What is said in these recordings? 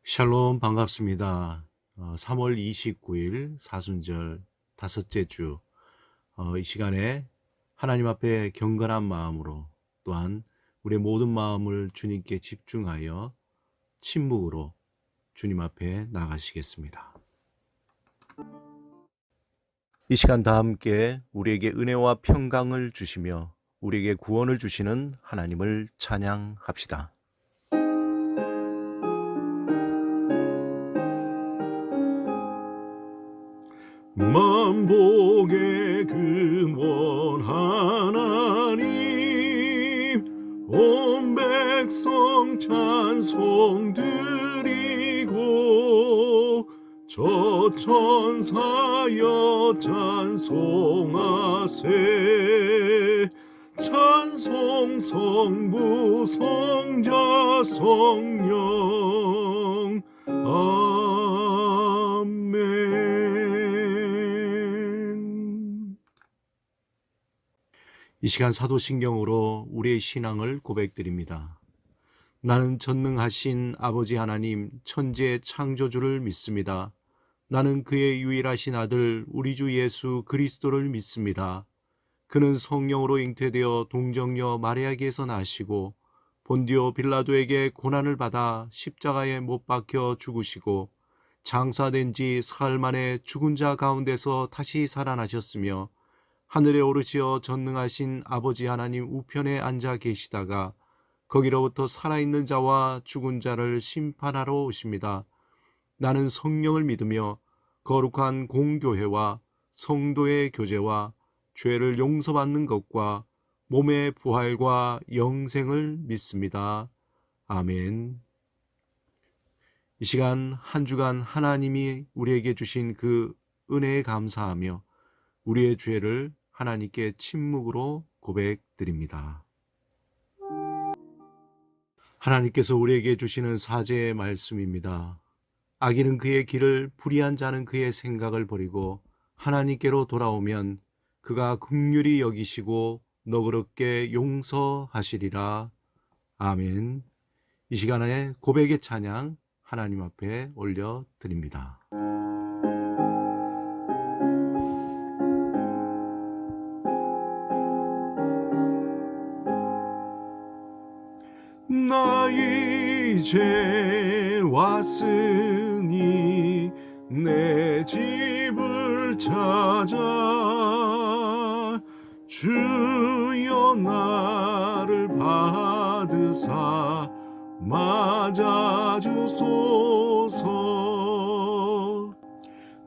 샬롬 반갑습니다. 3월 29일 사순절 다섯째 주, 이 시간에 하나님 앞에 경건한 마음으로 또한 우리의 모든 마음을 주님께 집중하여 침묵으로 주님 앞에 나가시겠습니다. 이 시간 다 함께 우리에게 은혜와 평강을 주시며 우리에게 구원을 주시는 하나님을 찬양합시다. 만복의 근원 하나님, 온 백성 찬송 드리고 저 천사여 찬송하세. 찬송 성부 성자 성령 아멘. 이 시간 사도신경으로 우리의 신앙을 고백드립니다. 나는 전능하신 아버지 하나님 천지의 창조주를 믿습니다. 나는 그의 유일하신 아들 우리 주 예수 그리스도를 믿습니다. 그는 성령으로 잉태되어 동정녀 마리아에게서 나시고 본디오 빌라도에게 고난을 받아 십자가에 못 박혀 죽으시고 장사된 지 사흘 만에 죽은 자 가운데서 다시 살아나셨으며 하늘에 오르시어 전능하신 아버지 하나님 우편에 앉아 계시다가 거기로부터 살아있는 자와 죽은 자를 심판하러 오십니다. 나는 성령을 믿으며 거룩한 공교회와 성도의 교제와 죄를 용서받는 것과 몸의 부활과 영생을 믿습니다. 아멘. 이 시간 한 주간 하나님이 우리에게 주신 그 은혜에 감사하며 우리의 죄를 하나님께 침묵으로 고백드립니다. 하나님께서 우리에게 주시는 사죄의 말씀입니다. 악인은 그의 길을, 불의한 자는 그의 생각을 버리고 하나님께로 돌아오면 그가 긍휼히 여기시고 너그럽게 용서하시리라. 아멘. 이 시간에 고백의 찬양 하나님 앞에 올려드립니다. 나 이제 왔으니 내 집을 찾아 주여 나를 받으사 맞아주소서.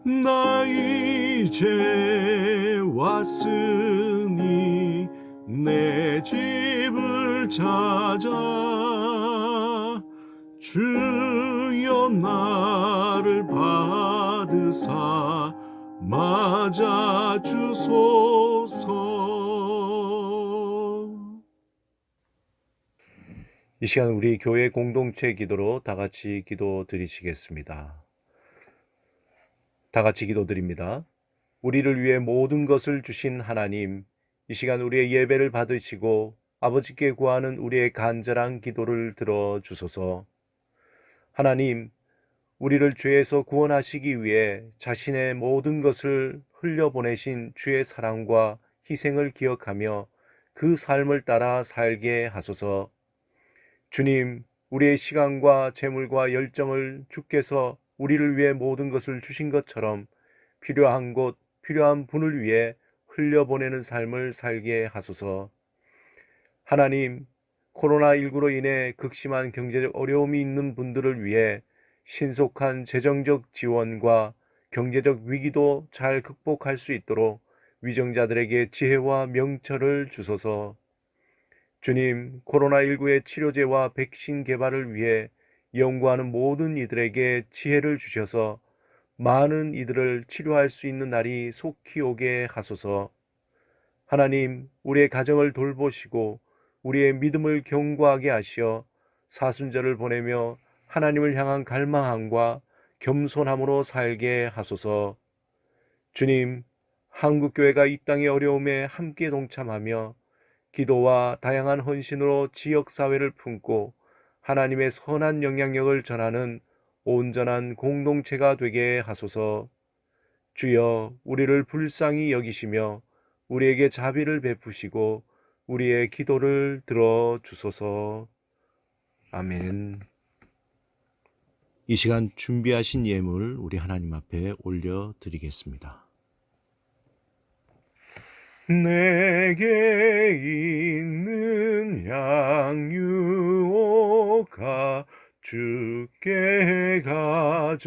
나 이제 왔으니 내 집을 찾아 주여 나를 받으사 맞아주소서. 이 시간 우리 교회 공동체 기도로 다 같이 기도 드리시겠습니다. 다 같이 기도드립니다. 우리를 위해 모든 것을 주신 하나님, 이 시간 우리의 예배를 받으시고 아버지께 구하는 우리의 간절한 기도를 들어주소서. 하나님, 우리를 죄에서 구원하시기 위해 자신의 모든 것을 흘려보내신 주의 사랑과 희생을 기억하며 그 삶을 따라 살게 하소서. 주님, 우리의 시간과 재물과 열정을 주께서 우리를 위해 모든 것을 주신 것처럼 필요한 곳, 필요한 분을 위해 흘려보내는 삶을 살게 하소서. 하나님, 코로나19로 인해 극심한 경제적 어려움이 있는 분들을 위해 신속한 재정적 지원과 경제적 위기도 잘 극복할 수 있도록 위정자들에게 지혜와 명철을 주소서. 주님, 코로나19의 치료제와 백신 개발을 위해 연구하는 모든 이들에게 지혜를 주셔서 많은 이들을 치료할 수 있는 날이 속히 오게 하소서. 하나님, 우리의 가정을 돌보시고 우리의 믿음을 견고하게 하시어 사순절을 보내며 하나님을 향한 갈망함과 겸손함으로 살게 하소서. 주님, 한국교회가 이 땅의 어려움에 함께 동참하며 기도와 다양한 헌신으로 지역사회를 품고 하나님의 선한 영향력을 전하는 온전한 공동체가 되게 하소서. 주여, 우리를 불쌍히 여기시며 우리에게 자비를 베푸시고 우리의 기도를 들어주소서. 아멘. 이 시간 준비하신 예물 우리 하나님 앞에 올려드리겠습니다. 내게 있는 양유오가 주께 가져와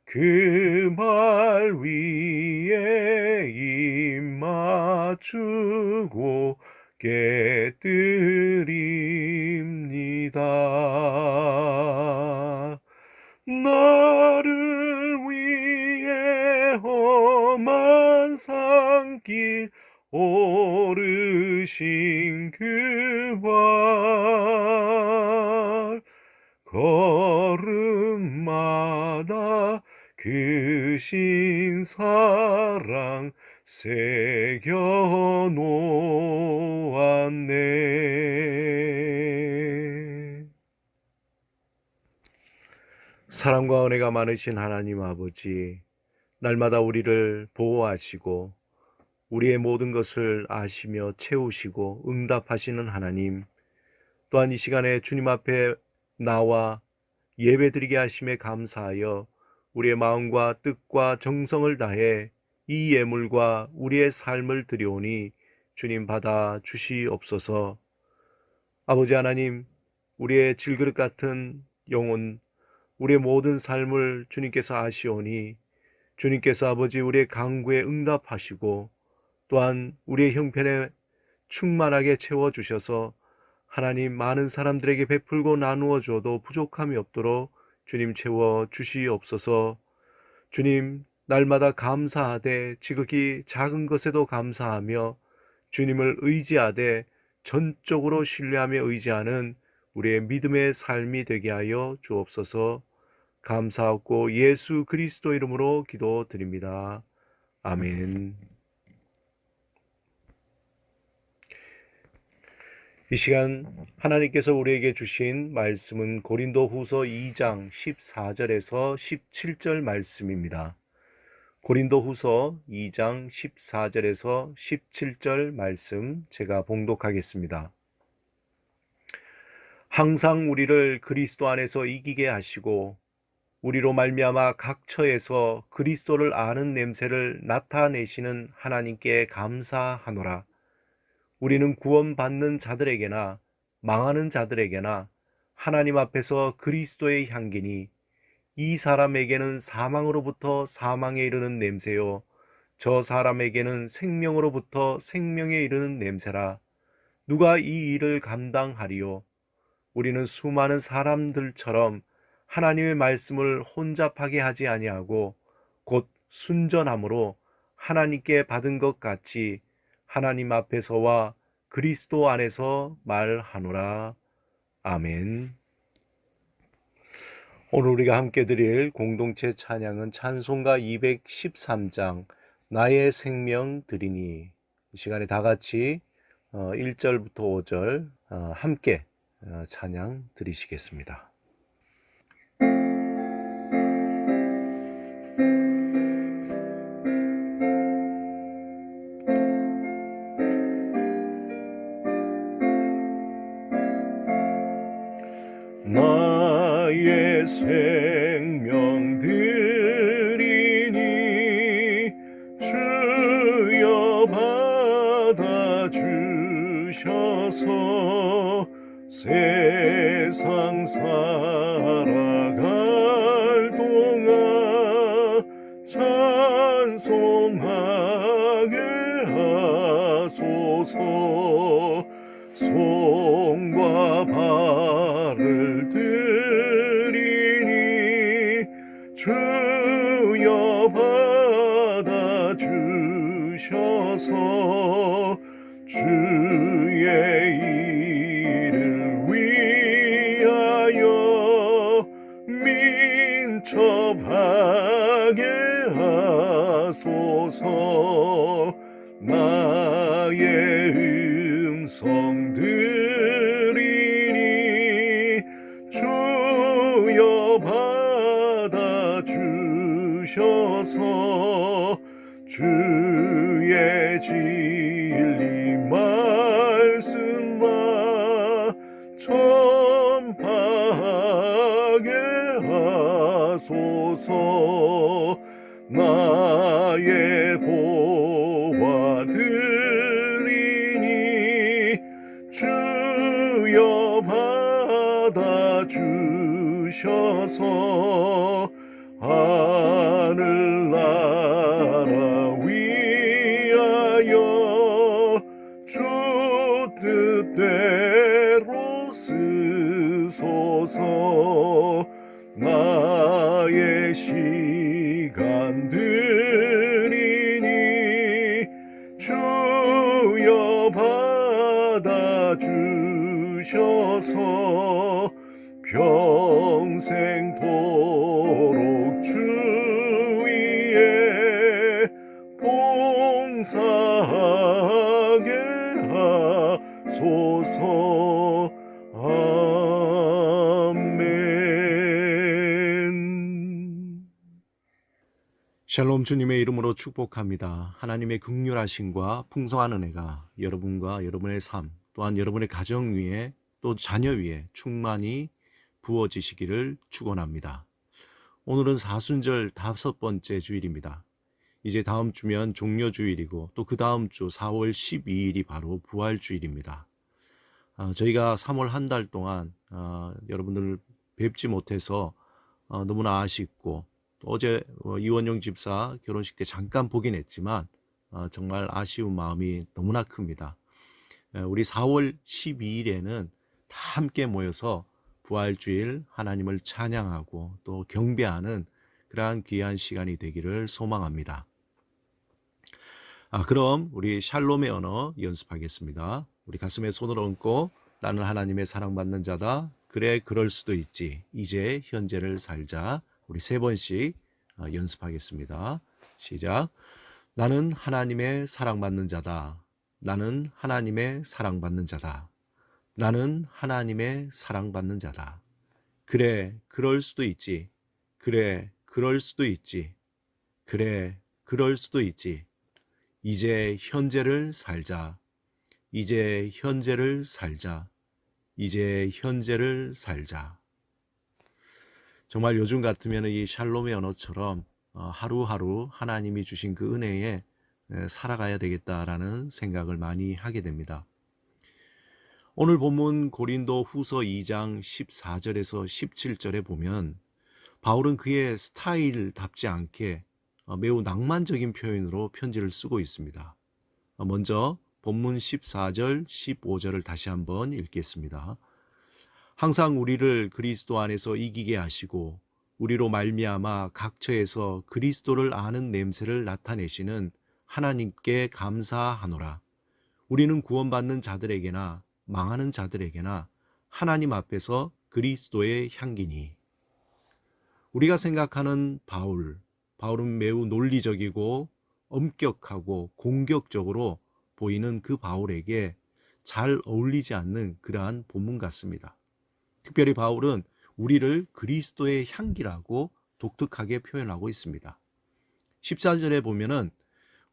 그 발 위에 입 맞추고 깨드립니다. 나를 위해 험한 산길 오르신 그 발 걸음마다 그 신사랑 새겨 놓았네. 사랑과 은혜가 많으신 하나님 아버지, 날마다 우리를 보호하시고 우리의 모든 것을 아시며 채우시고 응답하시는 하나님, 또한 이 시간에 주님 앞에 나와 예배드리게 하심에 감사하여 우리의 마음과 뜻과 정성을 다해 이 예물과 우리의 삶을 드려오니 주님 받아 주시옵소서. 아버지 하나님, 우리의 질그릇 같은 영혼, 우리의 모든 삶을 주님께서 아시오니 주님께서 아버지 우리의 간구에 응답하시고 또한 우리의 형편에 충만하게 채워주셔서 하나님 많은 사람들에게 베풀고 나누어 줘도 부족함이 없도록 주님 채워 주시옵소서. 주님, 날마다 감사하되 지극히 작은 것에도 감사하며 주님을 의지하되 전적으로 신뢰하며 의지하는 우리의 믿음의 삶이 되게 하여 주옵소서. 감사하고 예수 그리스도 이름으로 기도드립니다. 아멘. 이 시간 하나님께서 우리에게 주신 말씀은 고린도후서 2장 14절에서 17절 말씀입니다. 고린도후서 2장 14절에서 17절 말씀 제가 봉독하겠습니다. 항상 우리를 그리스도 안에서 이기게 하시고 우리로 말미암아 각 처에서 그리스도를 아는 냄새를 나타내시는 하나님께 감사하노라. 우리는 구원받는 자들에게나 망하는 자들에게나 하나님 앞에서 그리스도의 향기니 이 사람에게는 사망으로부터 사망에 이르는 냄새요 저 사람에게는 생명으로부터 생명에 이르는 냄새라. 누가 이 일을 감당하리요? 우리는 수많은 사람들처럼 하나님의 말씀을 혼잡하게 하지 아니하고 곧 순전함으로 하나님께 받은 것 같이 하나님 앞에서와 그리스도 안에서 말하노라. 아멘. 오늘 우리가 함께 드릴 공동체 찬양은 찬송가 213장 나의 생명 드리니. 이 시간에 다 같이 1절부터 5절 함께 찬양 드리시겠습니다. 나의 생명 드리니 주여 받아주셔서 세상 살아갈 동안 찬송하게 하소서. 손과 발을 드리니 주여 받아주셔서 주의 일을 위하여 민첩하게 하소서. 나의 음성 들으니 주소서. 나의 보화들이니 주여 받아주셔서 하늘나라 위하여 주 뜻대로 쓰소서. 나의 시간들이니 주여 받아주셔서 평생토록 주 위에 봉사하게 하소서. 아멘. 샬롬, 주님의 이름으로 축복합니다. 하나님의 긍휼하심과 풍성한 은혜가 여러분과 여러분의 삶, 또한 여러분의 가정 위에 또 자녀 위에 충만히 부어지시기를 축원합니다. 오늘은 사순절 5번째 주일입니다. 이제 다음 주면 종려주일이고 또 그 다음 주 4월 12일이 바로 부활주일입니다. 저희가 3월 한 달 동안 여러분들 뵙지 못해서 너무나 아쉽고, 또 어제 이원용 집사 결혼식 때 잠깐 보긴 했지만 정말 아쉬운 마음이 너무나 큽니다. 우리 4월 12일에는 다 함께 모여서 부활주일 하나님을 찬양하고 또 경배하는 그러한 귀한 시간이 되기를 소망합니다. 그럼 우리 샬롬의 언어 연습하겠습니다. 우리 가슴에 손을 얹고 나는 하나님의 사랑받는 자다. 그래 그럴 수도 있지. 이제 현재를 살자. 우리 3번씩 연습하겠습니다. 시작. 나는 하나님의 사랑받는 자다. 나는 하나님의 사랑받는 자다. 나는 하나님의 사랑받는 자다. 그래 그럴 수도 있지. 그래 그럴 수도 있지. 그래 그럴 수도 있지. 이제 현재를 살자. 이제 현재를 살자. 이제 현재를 살자. 정말 요즘 같으면 이 샬롬의 언어처럼 하루하루 하나님이 주신 그 은혜에 살아가야 되겠다라는 생각을 많이 하게 됩니다. 오늘 본문 고린도 후서 2장 14절에서 17절에 보면 바울은 그의 스타일답지 않게 매우 낭만적인 표현으로 편지를 쓰고 있습니다. 먼저 본문 14절, 15절을 다시 한번 읽겠습니다. 항상 우리를 그리스도 안에서 이기게 하시고 우리로 말미암아 각처에서 그리스도를 아는 냄새를 나타내시는 하나님께 감사하노라. 우리는 구원받는 자들에게나 망하는 자들에게나 하나님 앞에서 그리스도의 향기니. 우리가 생각하는 바울은 매우 논리적이고 엄격하고 공격적으로 보이는 그 바울에게 잘 어울리지 않는 그러한 본문 같습니다. 특별히 바울은 우리를 그리스도의 향기라고 독특하게 표현하고 있습니다. 14절에 보면은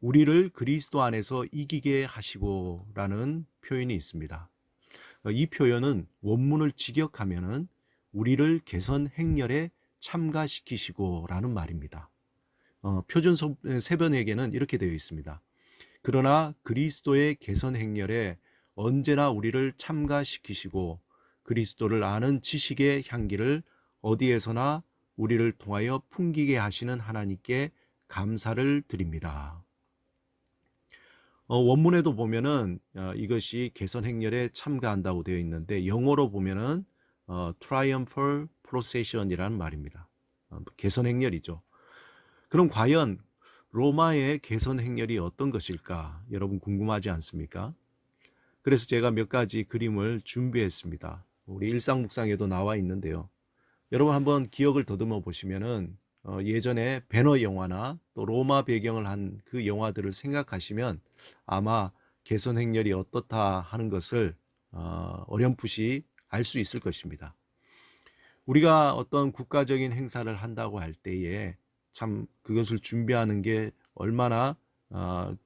우리를 그리스도 안에서 이기게 하시고 라는 표현이 있습니다. 이 표현은 원문을 직역하면은 우리를 개선 행렬에 참가시키시고 라는 말입니다. 표준 세번역에는 이렇게 되어 있습니다. 그러나 그리스도의 개선 행렬에 언제나 우리를 참가시키시고 그리스도를 아는 지식의 향기를 어디에서나 우리를 통하여 풍기게 하시는 하나님께 감사를 드립니다. 원문에도 보면은 이것이 개선 행렬에 참가한다고 되어 있는데 영어로 보면은 triumphal procession이라는 말입니다. 개선 행렬이죠. 그럼 과연 로마의 개선 행렬이 어떤 것일까? 여러분 궁금하지 않습니까? 그래서 제가 몇 가지 그림을 준비했습니다. 우리 일상 묵상에도 나와 있는데요. 여러분 한번 기억을 더듬어 보시면은 예전에 배너 영화나 또 로마 배경을 한 그 영화들을 생각하시면 아마 개선 행렬이 어떻다 하는 것을 어렴풋이 알 수 있을 것입니다. 우리가 어떤 국가적인 행사를 한다고 할 때에 참 그것을 준비하는 게 얼마나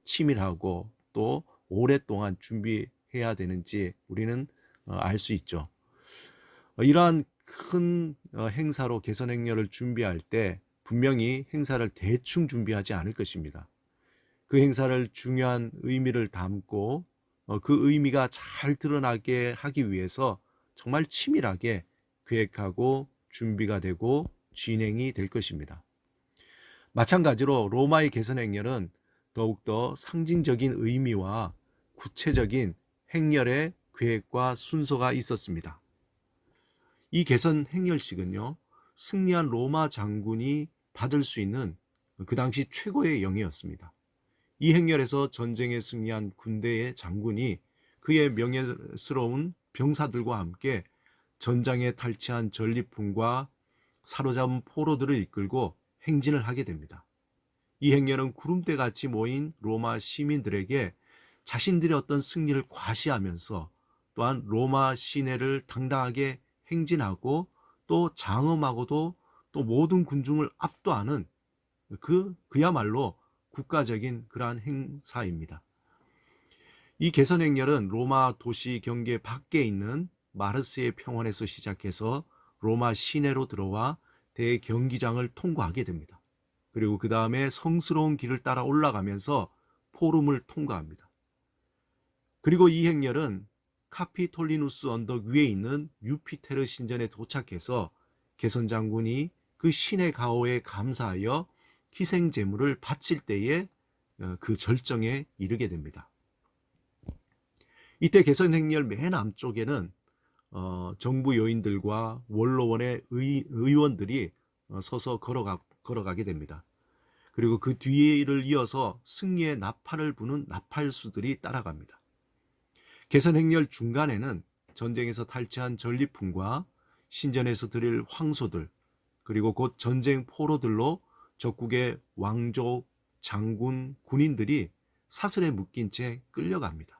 치밀하고 또 오랫동안 준비해야 되는지 우리는 알 수 있죠. 이러한 큰 행사로 개선 행렬을 준비할 때 분명히 행사를 대충 준비하지 않을 것입니다. 그 행사를 중요한 의미를 담고 그 의미가 잘 드러나게 하기 위해서 정말 치밀하게 계획하고 준비가 되고 진행이 될 것입니다. 마찬가지로 로마의 개선 행렬은 더욱더 상징적인 의미와 구체적인 행렬의 계획과 순서가 있었습니다. 이 개선 행렬식은요, 승리한 로마 장군이 받을 수 있는 그 당시 최고의 영예였습니다. 이 행렬에서 전쟁에 승리한 군대의 장군이 그의 명예스러운 병사들과 함께 전장에 탈취한 전리품과 사로잡은 포로들을 이끌고 행진을 하게 됩니다. 이 행렬은 구름대같이 모인 로마 시민들에게 자신들의 어떤 승리를 과시하면서 또한 로마 시내를 당당하게 행진하고 또 장엄하고도 또 모든 군중을 압도하는 그야말로 국가적인 그러한 행사입니다. 이 개선 행렬은 로마 도시 경계 밖에 있는 마르스의 평원에서 시작해서 로마 시내로 들어와 대경기장을 통과하게 됩니다. 그리고 그 다음에 성스러운 길을 따라 올라가면서 포rum을 통과합니다. 그리고 이 행렬은 카피톨리누스 언덕 위에 있는 유피테르 신전에 도착해서 개선 장군이 그 신의 가호에 감사하여 희생 제물을 바칠 때에 그 절정에 이르게 됩니다. 이때 개선 행렬 맨 앞쪽에는 정부 요인들과 원로원의 의원들이 서서 걸어가게 됩니다. 그리고 그 뒤를 이어서 승리의 나팔을 부는 나팔수들이 따라갑니다. 개선 행렬 중간에는 전쟁에서 탈취한 전리품과 신전에서 드릴 황소들, 그리고 곧 전쟁 포로들로 적국의 왕족, 장군, 군인들이 사슬에 묶인 채 끌려갑니다.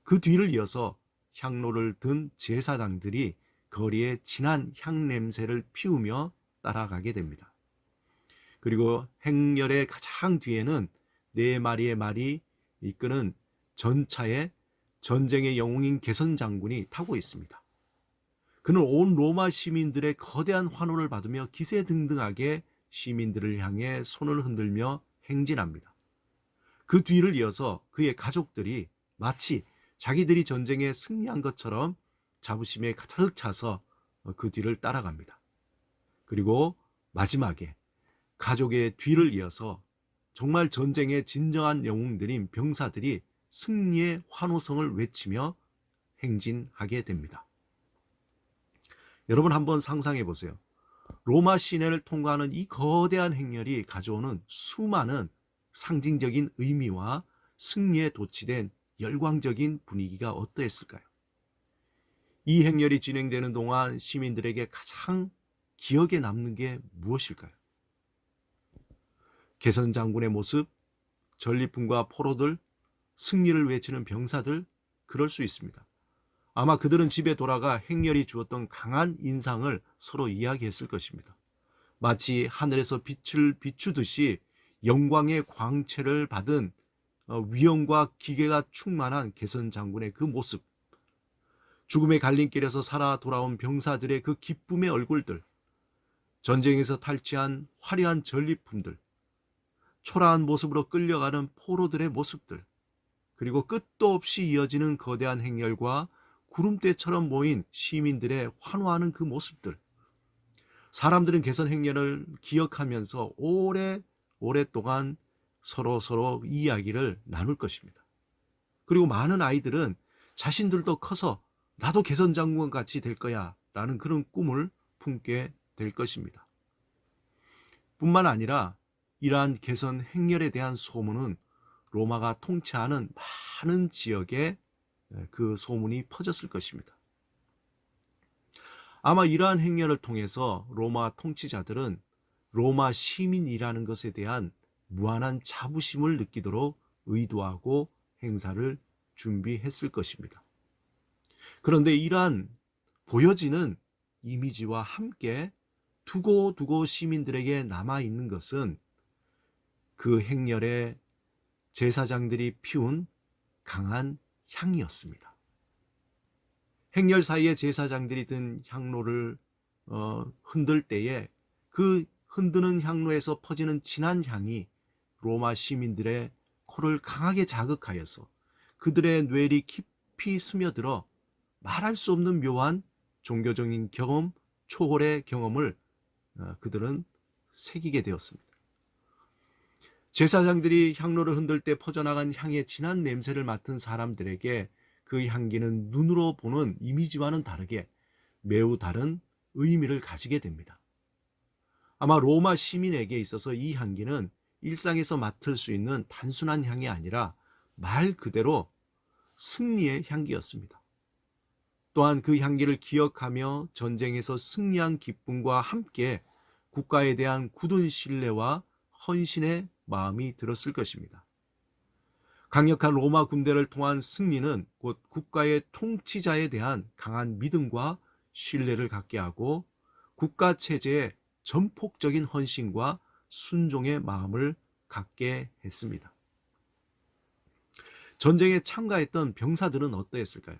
그 뒤를 이어서 향로를 든 제사장들이 거리에 진한 향 냄새를 피우며 따라가게 됩니다. 그리고 행렬의 가장 뒤에는 4마리의 말이 이끄는 전차에 전쟁의 영웅인 개선 장군이 타고 있습니다. 그는 온 로마 시민들의 거대한 환호를 받으며 기세등등하게 시민들을 향해 손을 흔들며 행진합니다. 그 뒤를 이어서 그의 가족들이 마치 자기들이 전쟁에 승리한 것처럼 자부심에 가득 차서 그 뒤를 따라갑니다. 그리고 마지막에 가족의 뒤를 이어서 정말 전쟁의 진정한 영웅들인 병사들이 승리의 환호성을 외치며 행진하게 됩니다. 여러분 한번 상상해 보세요. 로마 시내를 통과하는 이 거대한 행렬이 가져오는 수많은 상징적인 의미와 승리에 도취된 열광적인 분위기가 어떠했을까요? 이 행렬이 진행되는 동안 시민들에게 가장 기억에 남는 게 무엇일까요? 개선 장군의 모습, 전리품과 포로들, 승리를 외치는 병사들, 그럴 수 있습니다. 아마 그들은 집에 돌아가 행렬이 주었던 강한 인상을 서로 이야기했을 것입니다. 마치 하늘에서 빛을 비추듯이 영광의 광채를 받은 위엄과 기계가 충만한 개선 장군의 그 모습, 죽음의 갈림길에서 살아 돌아온 병사들의 그 기쁨의 얼굴들, 전쟁에서 탈취한 화려한 전리품들, 초라한 모습으로 끌려가는 포로들의 모습들, 그리고 끝도 없이 이어지는 거대한 행렬과 구름대처럼 모인 시민들의 환호하는 그 모습들. 사람들은 개선 행렬을 기억하면서 오랫동안 서로 이야기를 나눌 것입니다. 그리고 많은 아이들은 자신들도 커서 나도 개선 장군 같이 될 거야 라는 그런 꿈을 품게 될 것입니다. 뿐만 아니라 이러한 개선 행렬에 대한 소문은 로마가 통치하는 많은 지역에 그 소문이 퍼졌을 것입니다. 아마 이러한 행렬을 통해서 로마 통치자들은 로마 시민이라는 것에 대한 무한한 자부심을 느끼도록 의도하고 행사를 준비했을 것입니다. 그런데 이러한 보여지는 이미지와 함께 두고두고 시민들에게 남아있는 것은 그 행렬에 제사장들이 피운 강한 향이었습니다. 행렬 사이에 제사장들이 든 향로를 흔들 때에 그 흔드는 향로에서 퍼지는 진한 향이 로마 시민들의 코를 강하게 자극하여서 그들의 뇌리 깊이 스며들어 말할 수 없는 묘한 종교적인 경험, 초월의 경험을 그들은 새기게 되었습니다. 제사장들이 향로를 흔들 때 퍼져나간 향의 진한 냄새를 맡은 사람들에게 그 향기는 눈으로 보는 이미지와는 다르게 매우 다른 의미를 가지게 됩니다. 아마 로마 시민에게 있어서 이 향기는 일상에서 맡을 수 있는 단순한 향이 아니라 말 그대로 승리의 향기였습니다. 또한 그 향기를 기억하며 전쟁에서 승리한 기쁨과 함께 국가에 대한 굳은 신뢰와 헌신의 마음이 들었을 것입니다. 강력한 로마 군대를 통한 승리는 곧 국가의 통치자에 대한 강한 믿음과 신뢰를 갖게 하고 국가 체제에 전폭적인 헌신과 순종의 마음을 갖게 했습니다. 전쟁에 참가했던 병사들은 어떠했을까요?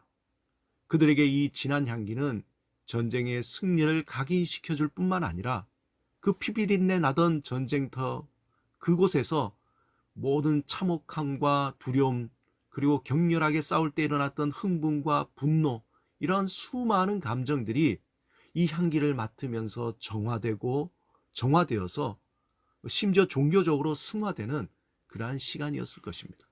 그들에게 이 진한 향기는 전쟁의 승리를 각인시켜줄 뿐만 아니라 그 피비린내 나던 전쟁터 그곳에서 모든 참혹함과 두려움 그리고 격렬하게 싸울 때 일어났던 흥분과 분노 이런 수많은 감정들이 이 향기를 맡으면서 정화되어서 심지어 종교적으로 승화되는 그러한 시간이었을 것입니다.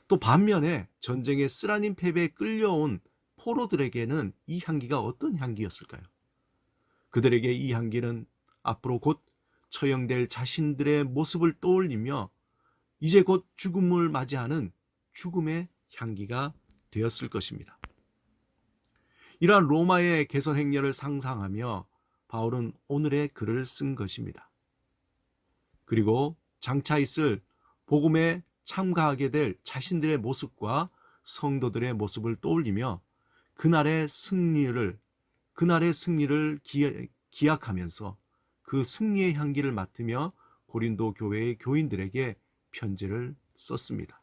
또 반면에 전쟁의 쓰라린 패배에 끌려온 포로들에게는 이 향기가 어떤 향기였을까요? 그들에게 이 향기는 앞으로 곧 처형될 자신들의 모습을 떠올리며 이제 곧 죽음을 맞이하는 죽음의 향기가 되었을 것입니다. 이러한 로마의 개선 행렬을 상상하며 바울은 오늘의 글을 쓴 것입니다. 그리고 장차 있을 복음에 참가하게 될 자신들의 모습과 성도들의 모습을 떠올리며 그날의 승리를 기약하면서 그 승리의 향기를 맡으며 고린도 교회의 교인들에게 편지를 썼습니다.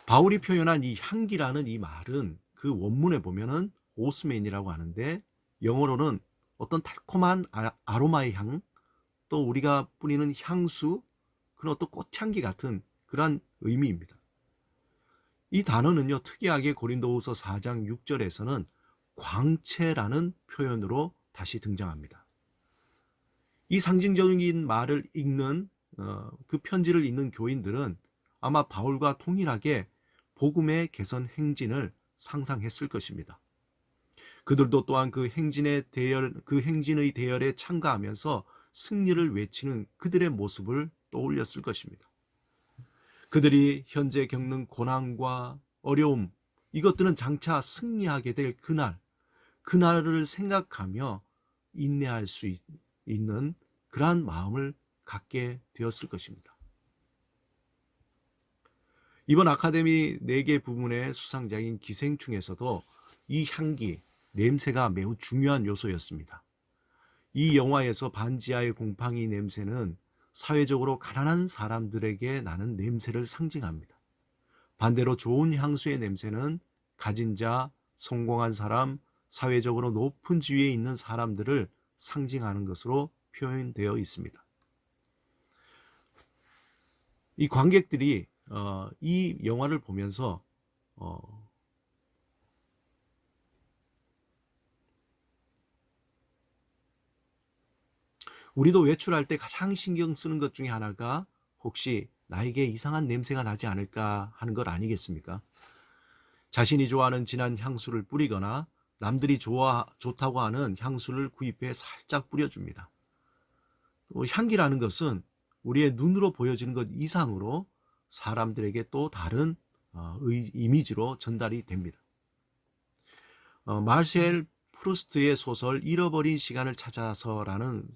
바울이 표현한 이 향기라는 이 말은 그 원문에 보면은 오스맨이라고 하는데 영어로는 어떤 달콤한 아로마의 향, 또 우리가 뿌리는 향수, 그런 어떤 꽃향기 같은 그러한 의미입니다. 이 단어는요, 특이하게 고린도후서 4장 6절에서는 광채라는 표현으로 다시 등장합니다. 이 상징적인 말을 읽는 그 편지를 읽는 교인들은 아마 바울과 동일하게 복음의 개선 행진을 상상했을 것입니다. 그들도 또한 그 행진의 대열에 참가하면서 승리를 외치는 그들의 모습을 떠올렸을 것입니다. 그들이 현재 겪는 고난과 어려움, 이것들은 장차 승리하게 될 그날을 생각하며 인내할 수 있는 그러한 마음을 갖게 되었을 것입니다. 이번 아카데미 4개 부문의 수상작인 기생충에서도 이 향기, 냄새가 매우 중요한 요소였습니다. 이 영화에서 반지하의 곰팡이 냄새는 사회적으로 가난한 사람들에게 나는 냄새를 상징합니다. 반대로 좋은 향수의 냄새는 가진 자, 성공한 사람, 사회적으로 높은 지위에 있는 사람들을 상징하는 것으로 표현되어 있습니다. 이 관객들이 이 영화를 보면서 우리도 외출할 때 가장 신경 쓰는 것 중에 하나가 혹시 나에게 이상한 냄새가 나지 않을까 하는 것 아니겠습니까? 자신이 좋아하는 진한 향수를 뿌리거나 남들이 좋다고 하는 향수를 구입해 살짝 뿌려줍니다. 또 향기라는 것은 우리의 눈으로 보여지는 것 이상으로 사람들에게 또 다른 이미지로 전달이 됩니다. 마르셀 프루스트의 소설 잃어버린 시간을 찾아서라는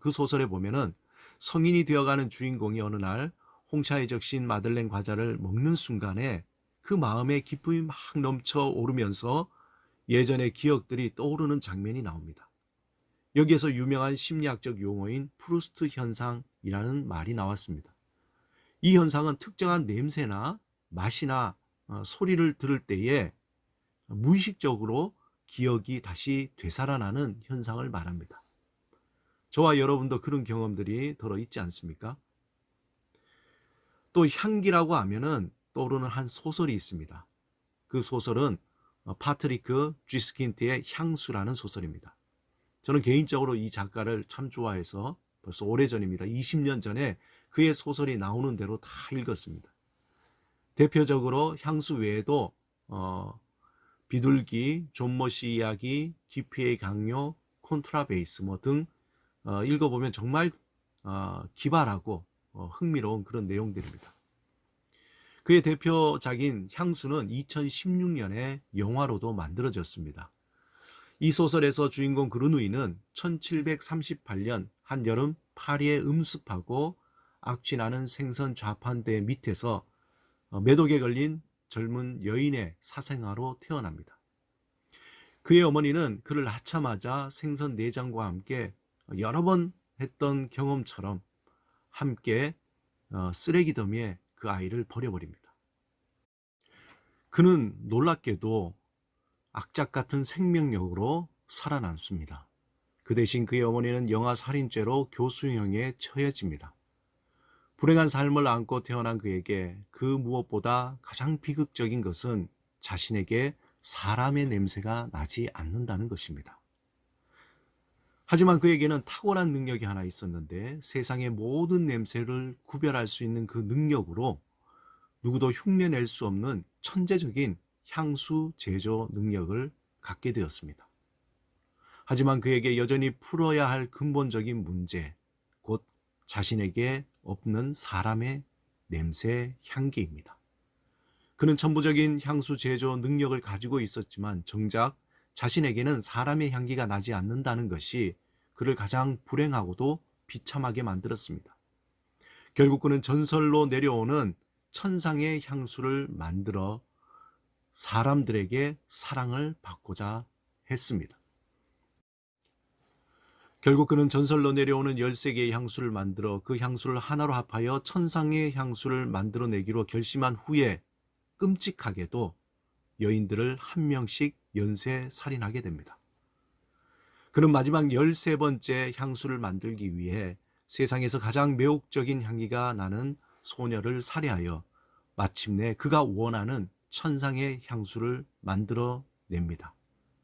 그 소설에 보면은 성인이 되어가는 주인공이 어느 날 홍차에 적신 마들렌 과자를 먹는 순간에 그 마음에 기쁨이 막 넘쳐 오르면서 예전의 기억들이 떠오르는 장면이 나옵니다. 여기에서 유명한 심리학적 용어인 프루스트 현상이라는 말이 나왔습니다. 이 현상은 특정한 냄새나 맛이나 소리를 들을 때에 무의식적으로 기억이 다시 되살아나는 현상을 말합니다. 저와 여러분도 그런 경험들이 더러 있지 않습니까? 또 향기라고 하면은 떠오르는 한 소설이 있습니다. 그 소설은 파트리크 쥐스킨트의 향수라는 소설입니다. 저는 개인적으로 이 작가를 참 좋아해서 벌써 오래전입니다. 20년 전에 그의 소설이 나오는 대로 다 읽었습니다. 대표적으로 향수 외에도 비둘기, 존 머시 이야기, 기피의 강요, 콘트라베이스 등 읽어보면 정말 기발하고 흥미로운 그런 내용들입니다. 그의 대표작인 향수는 2016년에 영화로도 만들어졌습니다. 이 소설에서 주인공 그르누이는 1738년 한여름 파리에 음습하고 악취나는 생선 좌판대 밑에서 매독에 걸린 젊은 여인의 사생아로 태어납니다. 그의 어머니는 그를 낳자마자 생선 내장과 함께 여러 번 했던 경험처럼 함께 쓰레기 더미에 그 아이를 버려버립니다. 그는 놀랍게도 악착 같은 생명력으로 살아남습니다. 그 대신 그의 어머니는 영아살인죄로 교수형에 처해집니다. 불행한 삶을 안고 태어난 그에게 그 무엇보다 가장 비극적인 것은 자신에게 사람의 냄새가 나지 않는다는 것입니다. 하지만 그에게는 탁월한 능력이 하나 있었는데 세상의 모든 냄새를 구별할 수 있는 그 능력으로 누구도 흉내낼 수 없는 천재적인 향수 제조 능력을 갖게 되었습니다. 하지만 그에게 여전히 풀어야 할 근본적인 문제, 곧 자신에게 없는 사람의 냄새, 향기입니다. 그는 천부적인 향수 제조 능력을 가지고 있었지만 정작 자신에게는 사람의 향기가 나지 않는다는 것이 그를 가장 불행하고도 비참하게 만들었습니다. 결국 그는 전설로 내려오는 천상의 향수를 만들어 사람들에게 사랑을 받고자 했습니다. 결국 그는 전설로 내려오는 13개의 향수를 만들어 그 향수를 하나로 합하여 천상의 향수를 만들어내기로 결심한 후에 끔찍하게도 여인들을 한 명씩 연쇄 살인하게 됩니다. 그는 마지막 13번째 향수를 만들기 위해 세상에서 가장 매혹적인 향기가 나는 소녀를 살해하여 마침내 그가 원하는 천상의 향수를 만들어냅니다.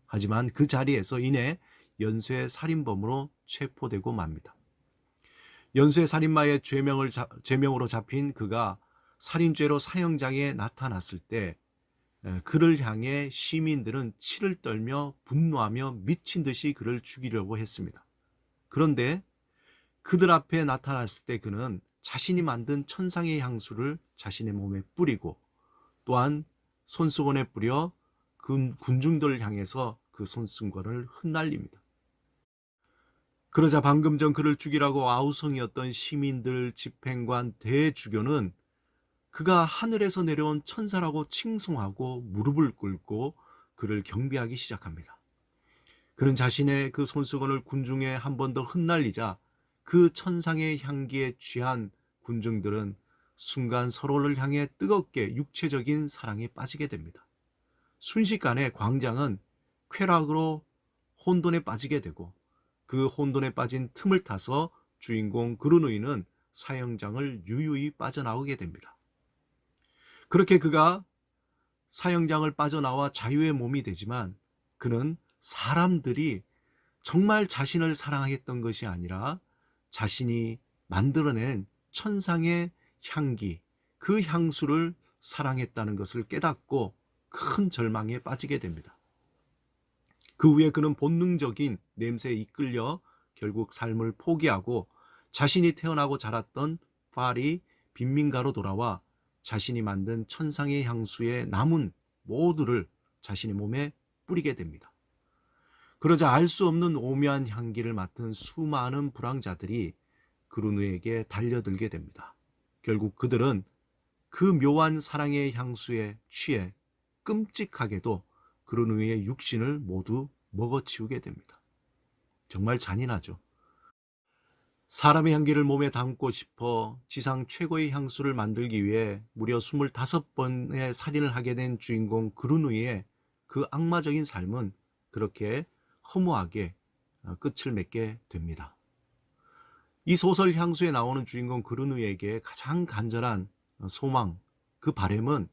하지만 그 자리에서 이내 연쇄 살인범으로 체포되고 맙니다. 연쇄 살인마의 죄명으로 잡힌 그가 살인죄로 사형장에 나타났을 때 그를 향해 시민들은 치를 떨며 분노하며 미친 듯이 그를 죽이려고 했습니다. 그런데 그들 앞에 나타났을 때 그는 자신이 만든 천상의 향수를 자신의 몸에 뿌리고 또한 손수건에 뿌려 군중들을 향해서 그 손수건을 흩날립니다. 그러자 방금 전 그를 죽이라고 아우성이었던 시민들, 집행관, 대주교는 그가 하늘에서 내려온 천사라고 칭송하고 무릎을 꿇고 그를 경배하기 시작합니다. 그는 자신의 그 손수건을 군중에 한 번 더 흩날리자 그 천상의 향기에 취한 군중들은 순간 서로를 향해 뜨겁게 육체적인 사랑에 빠지게 됩니다. 순식간에 광장은 쾌락으로 혼돈에 빠지게 되고 그 혼돈에 빠진 틈을 타서 주인공 그르누이는 사형장을 유유히 빠져나오게 됩니다. 그렇게 그가 사형장을 빠져나와 자유의 몸이 되지만 그는 사람들이 정말 자신을 사랑했던 것이 아니라 자신이 만들어낸 천상의 향기, 그 향수를 사랑했다는 것을 깨닫고 큰 절망에 빠지게 됩니다. 그 후에 그는 본능적인 냄새에 이끌려 결국 삶을 포기하고 자신이 태어나고 자랐던 파리 빈민가로 돌아와 자신이 만든 천상의 향수의 남은 모두를 자신의 몸에 뿌리게 됩니다. 그러자 알 수 없는 오묘한 향기를 맡은 수많은 불황자들이 그르누에게 달려들게 됩니다. 결국 그들은 그 묘한 사랑의 향수에 취해 끔찍하게도 그르누이의 육신을 모두 먹어치우게 됩니다. 정말 잔인하죠. 사람의 향기를 몸에 담고 싶어 지상 최고의 향수를 만들기 위해 무려 25번의 살인을 하게 된 주인공 그루누이의 그 악마적인 삶은 그렇게 허무하게 끝을 맺게 됩니다. 이 소설 향수에 나오는 주인공 그루누이에게 가장 간절한 소망, 그 바램은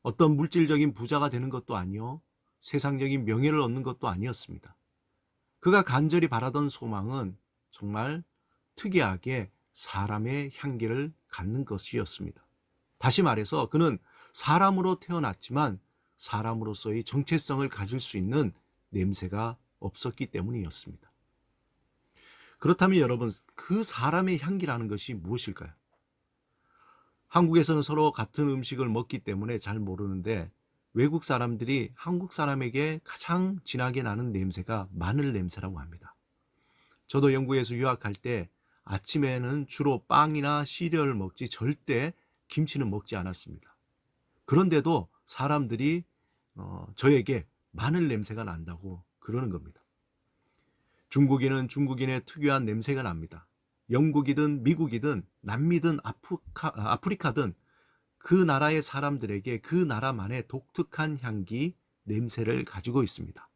어떤 물질적인 부자가 되는 것도 아니요, 세상적인 명예를 얻는 것도 아니었습니다. 그가 간절히 바라던 소망은 정말 특이하게 사람의 향기를 갖는 것이었습니다. 다시 말해서 그는 사람으로 태어났지만 사람으로서의 정체성을 가질 수 있는 냄새가 없었기 때문이었습니다. 그렇다면 여러분, 그 사람의 향기라는 것이 무엇일까요? 한국에서는 서로 같은 음식을 먹기 때문에 잘 모르는데 외국 사람들이 한국 사람에게 가장 진하게 나는 냄새가 마늘 냄새라고 합니다. 저도 영국에서 유학할 때 아침에는 주로 빵이나 시리얼을 먹지 절대 김치는 먹지 않았습니다. 그런데도 사람들이 저에게 마늘 냄새가 난다고 그러는 겁니다. 중국인은 중국인의 특유한 냄새가 납니다. 영국이든 미국이든 남미든 아프리카든 그 나라의 사람들에게 그 나라만의 독특한 향기, 냄새를 가지고 있습니다.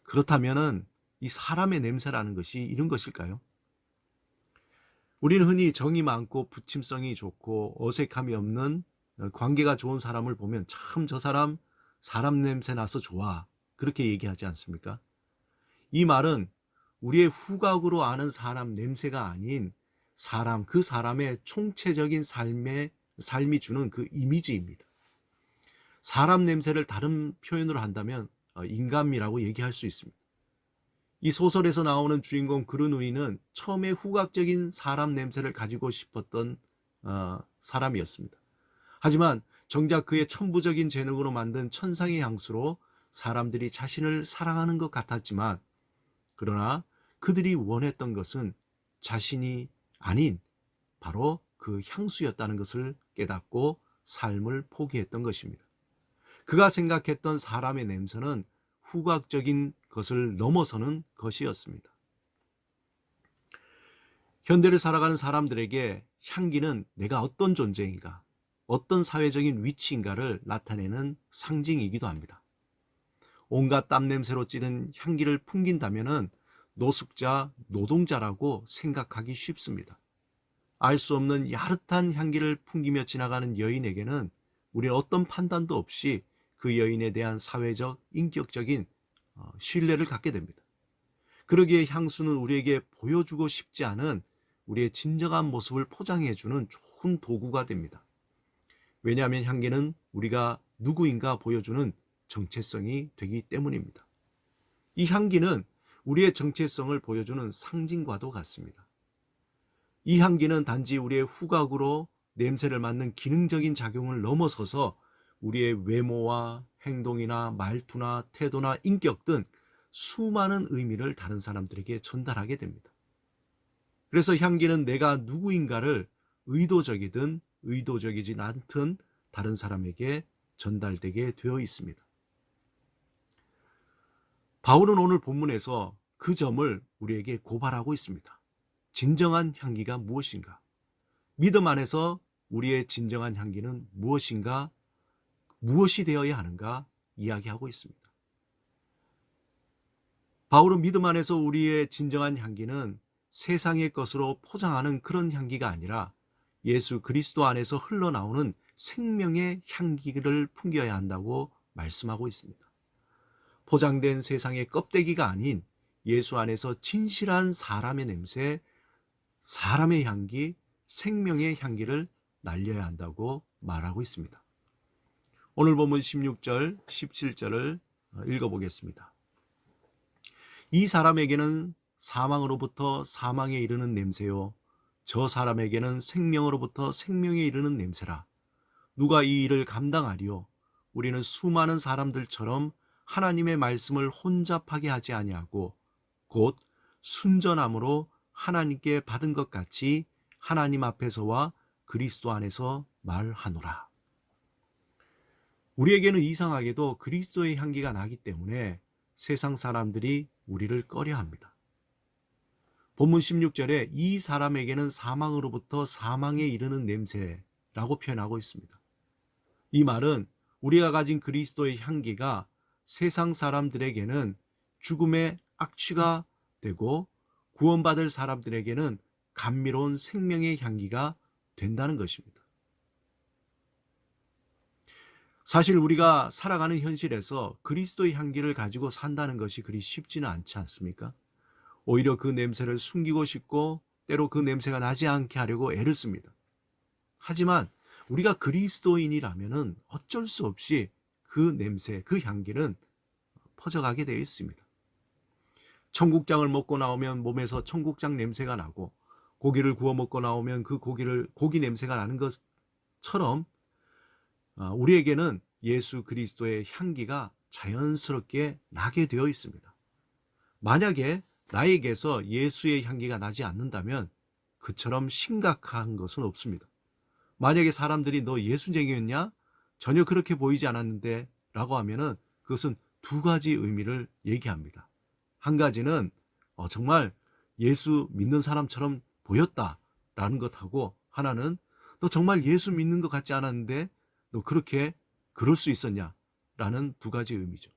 그렇다면은 이 사람의 냄새라는 것이 이런 것일까요? 우리는 흔히 정이 많고 부침성이 좋고 어색함이 없는 관계가 좋은 사람을 보면 참 저 사람 냄새 나서 좋아, 그렇게 얘기하지 않습니까? 이 말은 우리의 후각으로 아는 사람 냄새가 아닌 그 사람의 총체적인 삶이 주는 그 이미지입니다. 사람 냄새를 다른 표현으로 한다면 인간미라고 얘기할 수 있습니다. 이 소설에서 나오는 주인공 그르누이는 처음에 후각적인 사람 냄새를 가지고 싶었던 사람이었습니다. 하지만 정작 그의 천부적인 재능으로 만든 천상의 향수로 사람들이 자신을 사랑하는 것 같았지만, 그러나 그들이 원했던 것은 자신이 아닌 바로 그 향수였다는 것을 깨닫고 삶을 포기했던 것입니다. 그가 생각했던 사람의 냄새는 후각적인 것을 넘어서는 것이었습니다. 현대를 살아가는 사람들에게 향기는 내가 어떤 존재인가, 어떤 사회적인 위치인가를 나타내는 상징이기도 합니다. 온갖 땀 냄새로 찌든 향기를 풍긴다면 노숙자, 노동자라고 생각하기 쉽습니다. 알 수 없는 야릇한 향기를 풍기며 지나가는 여인에게는 우리는 어떤 판단도 없이 그 여인에 대한 사회적, 인격적인 신뢰를 갖게 됩니다. 그러기에 향수는 우리에게 보여주고 싶지 않은 우리의 진정한 모습을 포장해주는 좋은 도구가 됩니다. 왜냐하면 향기는 우리가 누구인가 보여주는 정체성이 되기 때문입니다. 이 향기는 우리의 정체성을 보여주는 상징과도 같습니다. 이 향기는 단지 우리의 후각으로 냄새를 맡는 기능적인 작용을 넘어서서 우리의 외모와 행동이나 말투나 태도나 인격 등 수많은 의미를 다른 사람들에게 전달하게 됩니다. 그래서 향기는 내가 누구인가를 의도적이든 의도적이진 않든 다른 사람에게 전달되게 되어 있습니다. 바울은 오늘 본문에서 그 점을 우리에게 고발하고 있습니다. 진정한 향기가 무엇인가? 믿음 안에서 우리의 진정한 향기는 무엇인가? 무엇이 되어야 하는가? 이야기하고 있습니다. 바울은 믿음 안에서 우리의 진정한 향기는 세상의 것으로 포장하는 그런 향기가 아니라 예수 그리스도 안에서 흘러나오는 생명의 향기를 풍겨야 한다고 말씀하고 있습니다. 포장된 세상의 껍데기가 아닌 예수 안에서 진실한 사람의 냄새, 사람의 향기, 생명의 향기를 날려야 한다고 말하고 있습니다. 오늘 본문 16절, 17절을 읽어보겠습니다. 이 사람에게는 사망으로부터 사망에 이르는 냄새요, 저 사람에게는 생명으로부터 생명에 이르는 냄새라. 누가 이 일을 감당하리요? 우리는 수많은 사람들처럼 하나님의 말씀을 혼잡하게 하지 아니하고 곧 순전함으로 하나님께 받은 것 같이 하나님 앞에서와 그리스도 안에서 말하노라. 우리에게는 이상하게도 그리스도의 향기가 나기 때문에 세상 사람들이 우리를 꺼려합니다. 본문 16절에 이 사람에게는 사망으로부터 사망에 이르는 냄새라고 표현하고 있습니다. 이 말은 우리가 가진 그리스도의 향기가 세상 사람들에게는 죽음의 악취가 되고 구원받을 사람들에게는 감미로운 생명의 향기가 된다는 것입니다. 사실 우리가 살아가는 현실에서 그리스도의 향기를 가지고 산다는 것이 그리 쉽지는 않지 않습니까? 오히려 그 냄새를 숨기고 싶고 때로 그 냄새가 나지 않게 하려고 애를 씁니다. 하지만 우리가 그리스도인이라면 어쩔 수 없이 그 냄새, 그 향기는 퍼져가게 되어 있습니다. 청국장을 먹고 나오면 몸에서 청국장 냄새가 나고 고기를 구워 먹고 나오면 그 고기 냄새가 나는 것처럼 우리에게는 예수 그리스도의 향기가 자연스럽게 나게 되어 있습니다. 만약에 나에게서 예수의 향기가 나지 않는다면 그처럼 심각한 것은 없습니다. 만약에 사람들이 너 예수쟁이였냐? 전혀 그렇게 보이지 않았는데 라고 하면은 그것은 두 가지 의미를 얘기합니다. 한 가지는 정말 예수 믿는 사람처럼 보였다라는 것하고, 하나는 너 정말 예수 믿는 것 같지 않았는데 너 그렇게 그럴 수 있었냐? 라는 두 가지 의미죠.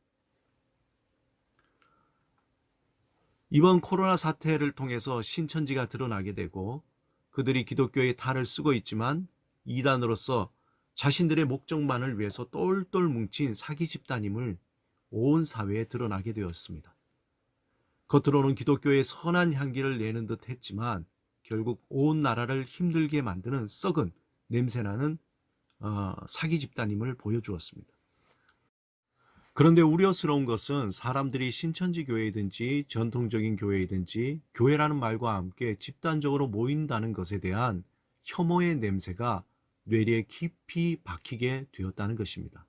이번 코로나 사태를 통해서 신천지가 드러나게 되고 그들이 기독교의 탈을 쓰고 있지만 이단으로서 자신들의 목적만을 위해서 똘똘 뭉친 사기 집단임을 온 사회에 드러나게 되었습니다. 겉으로는 기독교의 선한 향기를 내는 듯 했지만 결국 온 나라를 힘들게 만드는 썩은 냄새나는 사기 집단임을 보여주었습니다. 그런데 우려스러운 것은 사람들이 신천지 교회이든지 전통적인 교회이든지 교회라는 말과 함께 집단적으로 모인다는 것에 대한 혐오의 냄새가 뇌리에 깊이 박히게 되었다는 것입니다.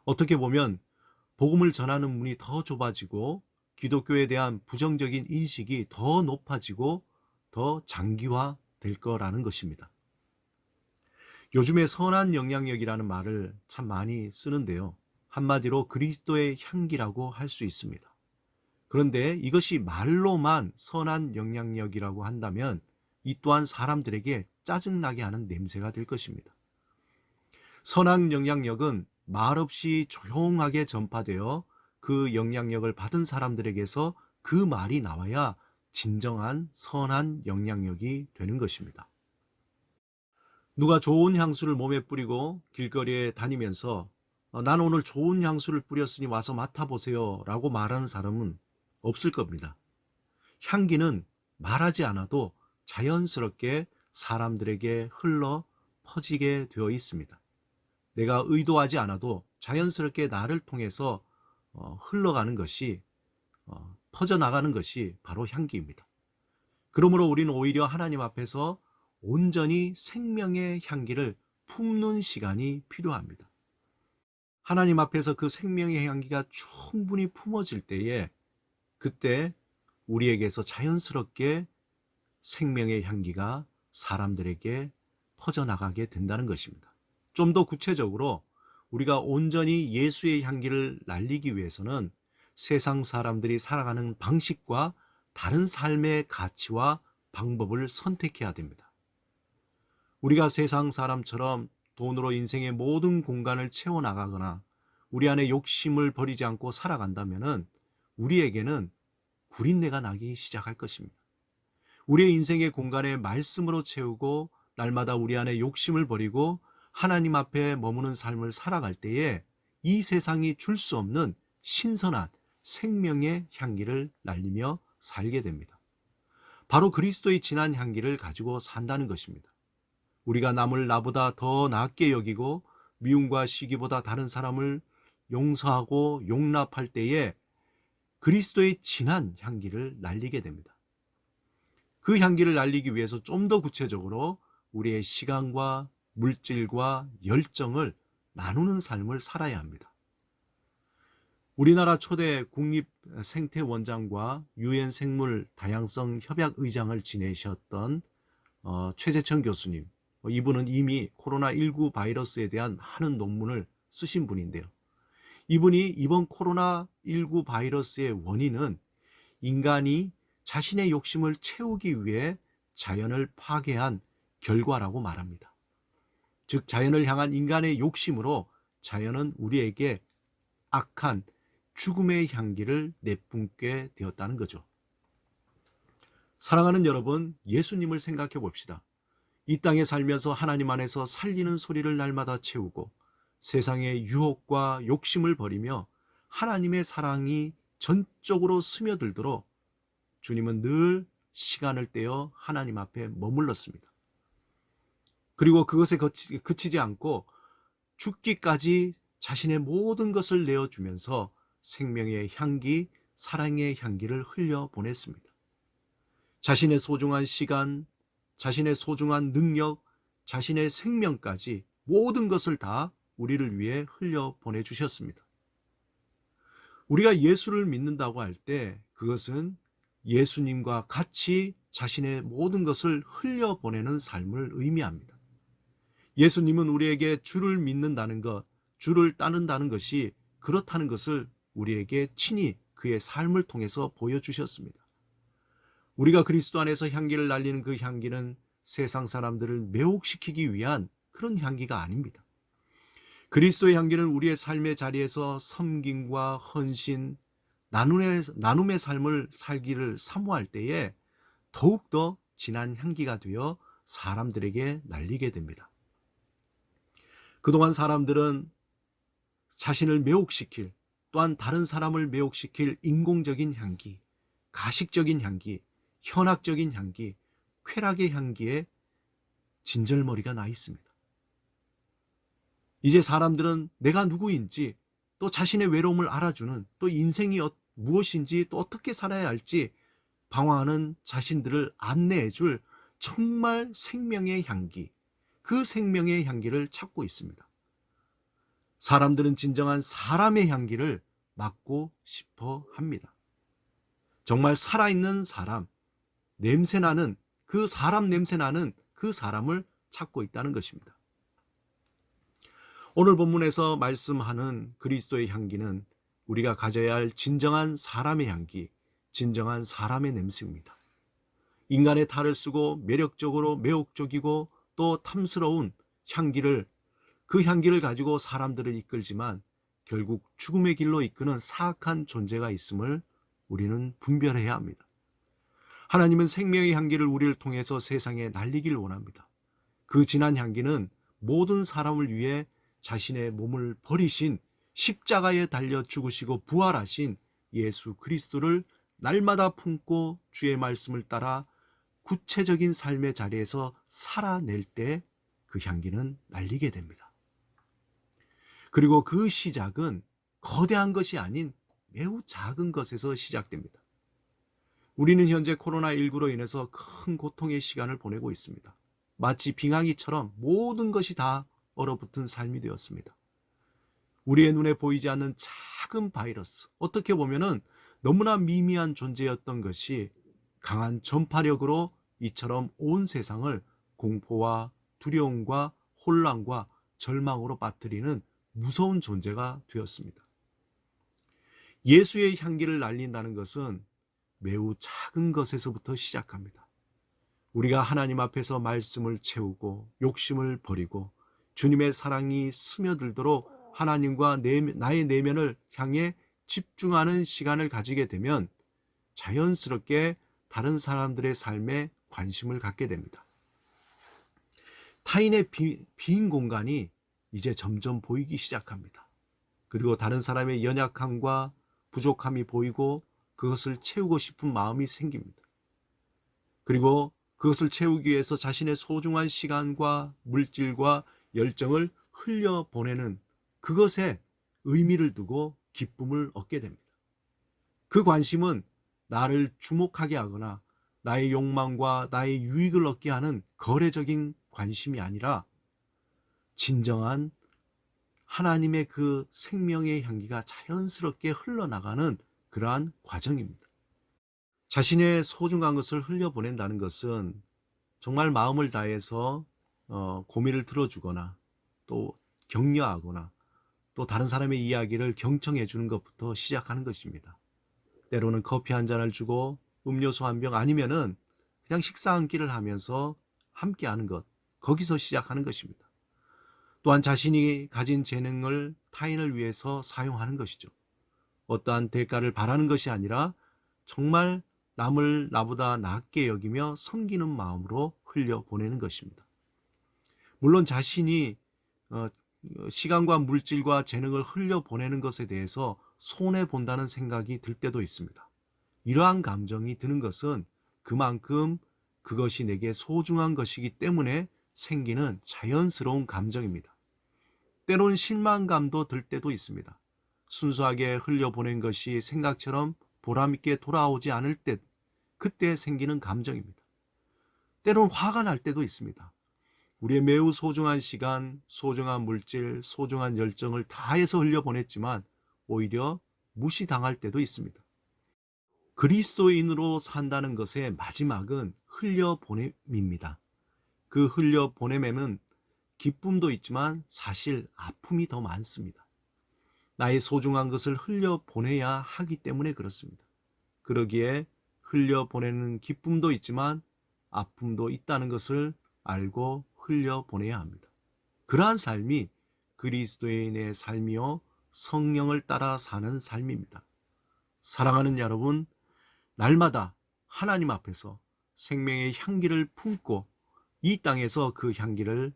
어떻게 보면 복음을 전하는 문이 더 좁아지고 기독교에 대한 부정적인 인식이 더 높아지고 더 장기화될 거라는 것입니다. 요즘에 선한 영향력이라는 말을 참 많이 쓰는데요. 한마디로 그리스도의 향기라고 할 수 있습니다. 그런데 이것이 말로만 선한 영향력이라고 한다면 이 또한 사람들에게 짜증나게 하는 냄새가 될 것입니다. 선한 영향력은 말없이 조용하게 전파되어 그 영향력을 받은 사람들에게서 그 말이 나와야 진정한 선한 영향력이 되는 것입니다. 누가 좋은 향수를 몸에 뿌리고 길거리에 다니면서 난 오늘 좋은 향수를 뿌렸으니 와서 맡아보세요 라고 말하는 사람은 없을 겁니다. 향기는 말하지 않아도 자연스럽게 사람들에게 흘러 퍼지게 되어 있습니다. 내가 의도하지 않아도 자연스럽게 나를 통해서 흘러가는 것이 퍼져나가는 것이 바로 향기입니다. 그러므로 우리는 오히려 하나님 앞에서 온전히 생명의 향기를 품는 시간이 필요합니다. 하나님 앞에서 그 생명의 향기가 충분히 품어질 때에 그때 우리에게서 자연스럽게 생명의 향기가 사람들에게 퍼져나가게 된다는 것입니다. 좀 더 구체적으로 우리가 온전히 예수의 향기를 날리기 위해서는 세상 사람들이 살아가는 방식과 다른 삶의 가치와 방법을 선택해야 됩니다. 우리가 세상 사람처럼 돈으로 인생의 모든 공간을 채워나가거나 우리 안에 욕심을 버리지 않고 살아간다면 우리에게는 구린내가 나기 시작할 것입니다. 우리의 인생의 공간에 말씀으로 채우고 날마다 우리 안에 욕심을 버리고 하나님 앞에 머무는 삶을 살아갈 때에 이 세상이 줄 수 없는 신선한 생명의 향기를 날리며 살게 됩니다. 바로 그리스도의 진한 향기를 가지고 산다는 것입니다. 우리가 남을 나보다 더 낫게 여기고 미움과 시기보다 다른 사람을 용서하고 용납할 때에 그리스도의 진한 향기를 날리게 됩니다. 그 향기를 날리기 위해서 좀 더 구체적으로 우리의 시간과 물질과 열정을 나누는 삶을 살아야 합니다. 우리나라 초대 국립생태원장과 유엔 생물 다양성 협약 의장을 지내셨던 최재천 교수님, 이분은 이미 코로나19 바이러스에 대한 많은 논문을 쓰신 분인데요. 이분이 이번 코로나19 바이러스의 원인은 인간이 자신의 욕심을 채우기 위해 자연을 파괴한 결과라고 말합니다. 즉 자연을 향한 인간의 욕심으로 자연은 우리에게 악한 죽음의 향기를 내뿜게 되었다는 거죠. 사랑하는 여러분, 예수님을 생각해 봅시다. 이 땅에 살면서 하나님 안에서 살리는 소리를 날마다 채우고 세상의 유혹과 욕심을 버리며 하나님의 사랑이 전적으로 스며들도록 주님은 늘 시간을 떼어 하나님 앞에 머물렀습니다. 그리고 그것에 그치지 않고 죽기까지 자신의 모든 것을 내어주면서 생명의 향기, 사랑의 향기를 흘려보냈습니다. 자신의 소중한 시간, 자신의 소중한 능력, 자신의 생명까지 모든 것을 다 우리를 위해 흘려보내주셨습니다. 우리가 예수를 믿는다고 할 때 그것은 예수님과 같이 자신의 모든 것을 흘려보내는 삶을 의미합니다. 예수님은 우리에게 주를 믿는다는 것, 주를 따른다는 것이 그렇다는 것을 우리에게 친히 그의 삶을 통해서 보여주셨습니다. 우리가 그리스도 안에서 향기를 날리는 그 향기는 세상 사람들을 매혹시키기 위한 그런 향기가 아닙니다. 그리스도의 향기는 우리의 삶의 자리에서 섬김과 헌신, 나눔의 삶을 살기를 사모할 때에 더욱더 진한 향기가 되어 사람들에게 날리게 됩니다. 그동안 사람들은 자신을 매혹시킬, 또한 다른 사람을 매혹시킬 인공적인 향기, 가식적인 향기, 현학적인 향기, 쾌락의 향기에 진절머리가 나 있습니다. 이제 사람들은 내가 누구인지, 또 자신의 외로움을 알아주는, 또 인생이 무엇인지, 또 어떻게 살아야 할지 방황하는 자신들을 안내해줄 정말 생명의 향기, 그 생명의 향기를 찾고 있습니다. 사람들은 진정한 사람의 향기를 맡고 싶어 합니다. 정말 살아있는 사람, 냄새나는 그 사람 냄새나는 그 사람을 찾고 있다는 것입니다. 오늘 본문에서 말씀하는 그리스도의 향기는 우리가 가져야 할 진정한 사람의 향기, 진정한 사람의 냄새입니다. 인간의 탈을 쓰고 매력적으로 매혹적이고 또 탐스러운 향기를, 그 향기를 가지고 사람들을 이끌지만 결국 죽음의 길로 이끄는 사악한 존재가 있음을 우리는 분별해야 합니다. 하나님은 생명의 향기를 우리를 통해서 세상에 날리기를 원합니다. 그 진한 향기는 모든 사람을 위해 자신의 몸을 버리신, 십자가에 달려 죽으시고 부활하신 예수 그리스도를 날마다 품고 주의 말씀을 따라 구체적인 삶의 자리에서 살아낼 때 그 향기는 날리게 됩니다. 그리고 그 시작은 거대한 것이 아닌 매우 작은 것에서 시작됩니다. 우리는 현재 코로나19로 인해서 큰 고통의 시간을 보내고 있습니다. 마치 빙하기처럼 모든 것이 다 얼어붙은 삶이 되었습니다. 우리의 눈에 보이지 않는 작은 바이러스, 어떻게 보면은 너무나 미미한 존재였던 것이 강한 전파력으로 이처럼 온 세상을 공포와 두려움과 혼란과 절망으로 빠뜨리는 무서운 존재가 되었습니다. 예수의 향기를 날린다는 것은 매우 작은 것에서부터 시작합니다. 우리가 하나님 앞에서 말씀을 채우고 욕심을 버리고 주님의 사랑이 스며들도록 하나님과 나의 내면을 향해 집중하는 시간을 가지게 되면 자연스럽게 다른 사람들의 삶에 관심을 갖게 됩니다. 타인의 빈 공간이 이제 점점 보이기 시작합니다. 그리고 다른 사람의 연약함과 부족함이 보이고 그것을 채우고 싶은 마음이 생깁니다. 그리고 그것을 채우기 위해서 자신의 소중한 시간과 물질과 열정을 흘려보내는 그것에 의미를 두고 기쁨을 얻게 됩니다. 그 관심은 나를 주목하게 하거나 나의 욕망과 나의 유익을 얻게 하는 거래적인 관심이 아니라 진정한 하나님의 그 생명의 향기가 자연스럽게 흘러나가는 그러한 과정입니다. 자신의 소중한 것을 흘려보낸다는 것은 정말 마음을 다해서 고민을 들어주거나 또 격려하거나 또 다른 사람의 이야기를 경청해 주는 것부터 시작하는 것입니다. 때로는 커피 한 잔을 주고 음료수 한 병 아니면은 그냥 식사 한 끼를 하면서 함께 하는 것, 거기서 시작하는 것입니다. 또한 자신이 가진 재능을 타인을 위해서 사용하는 것이죠. 어떠한 대가를 바라는 것이 아니라 정말 남을 나보다 낫게 여기며 섬기는 마음으로 흘려보내는 것입니다. 물론 자신이 어, 시간과 물질과 재능을 흘려보내는 것에 대해서 손해본다는 생각이 들 때도 있습니다. 이러한 감정이 드는 것은 그만큼 그것이 내게 소중한 것이기 때문에 생기는 자연스러운 감정입니다. 때론 실망감도 들 때도 있습니다. 순수하게 흘려보낸 것이 생각처럼 보람있게 돌아오지 않을 때, 그때 생기는 감정입니다. 때론 화가 날 때도 있습니다. 우리의 매우 소중한 시간, 소중한 물질, 소중한 열정을 다해서 흘려보냈지만 오히려 무시당할 때도 있습니다. 그리스도인으로 산다는 것의 마지막은 흘려보냄입니다. 그 흘려보냄에는 기쁨도 있지만 사실 아픔이 더 많습니다. 나의 소중한 것을 흘려보내야 하기 때문에 그렇습니다. 그러기에 흘려보내는 기쁨도 있지만 아픔도 있다는 것을 알고 흘려보내야 합니다. 그러한 삶이 그리스도인의 삶이요 성령을 따라 사는 삶입니다. 사랑하는 여러분, 날마다 하나님 앞에서 생명의 향기를 품고 이 땅에서 그 향기를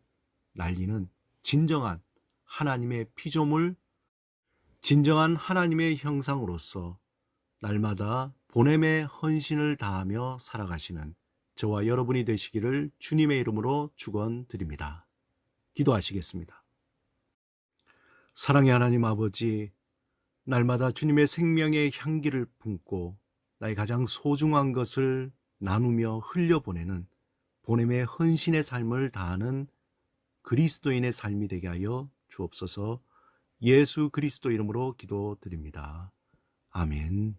날리는 진정한 하나님의 피조물, 진정한 하나님의 형상으로서 날마다 보냄의 헌신을 다하며 살아가시는 저와 여러분이 되시기를 주님의 이름으로 축원드립니다. 기도하시겠습니다. 사랑의 하나님 아버지, 날마다 주님의 생명의 향기를 품고 나의 가장 소중한 것을 나누며 흘려보내는 보냄의 헌신의 삶을 다하는 그리스도인의 삶이 되게 하여 주옵소서. 예수 그리스도 이름으로 기도드립니다. 아멘.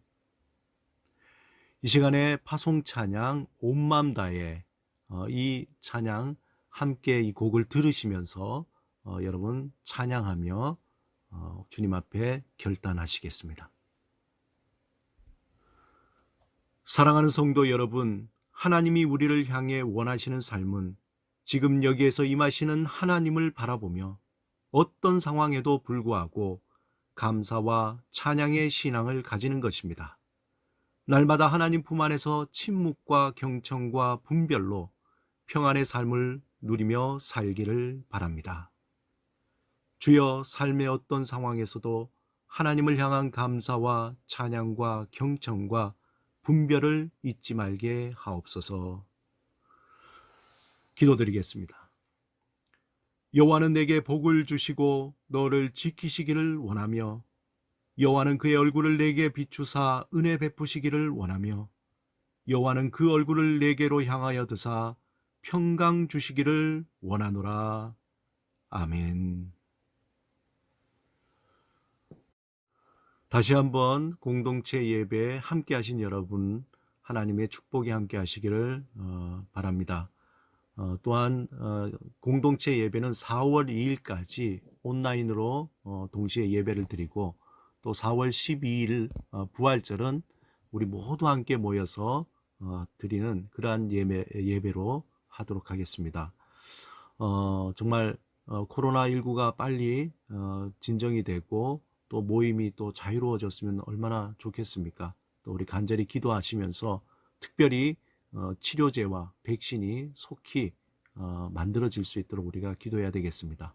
이 시간에 파송 찬양 온 맘 다해 이 찬양 함께 이 곡을 들으시면서 여러분 찬양하며 주님 앞에 결단하시겠습니다. 사랑하는 성도 여러분, 하나님이 우리를 향해 원하시는 삶은 지금 여기에서 임하시는 하나님을 바라보며 어떤 상황에도 불구하고 감사와 찬양의 신앙을 가지는 것입니다. 날마다 하나님 품 안에서 침묵과 경청과 분별로 평안의 삶을 누리며 살기를 바랍니다. 주여, 삶의 어떤 상황에서도 하나님을 향한 감사와 찬양과 경청과 분별을 잊지 말게 하옵소서. 기도드리겠습니다. 여호와는 내게 복을 주시고 너를 지키시기를 원하며 여호와는 그의 얼굴을 내게 비추사 은혜 베푸시기를 원하며 여호와는 그 얼굴을 내게로 향하여 드사 평강 주시기를 원하노라. 아멘. 다시 한번 공동체 예배에 함께 하신 여러분, 하나님의 축복이 함께 하시기를 바랍니다. 또한 공동체 예배는 4월 2일까지 온라인으로 동시에 예배를 드리고 또 4월 12일 부활절은 우리 모두 함께 모여서 드리는 그러한 예배로 하도록 하겠습니다. 정말 코로나19가 빨리 진정이 되고 또 모임이 또 자유로워졌으면 얼마나 좋겠습니까? 또 우리 간절히 기도하시면서 특별히 치료제와 백신이 속히 만들어질 수 있도록 우리가 기도해야 되겠습니다.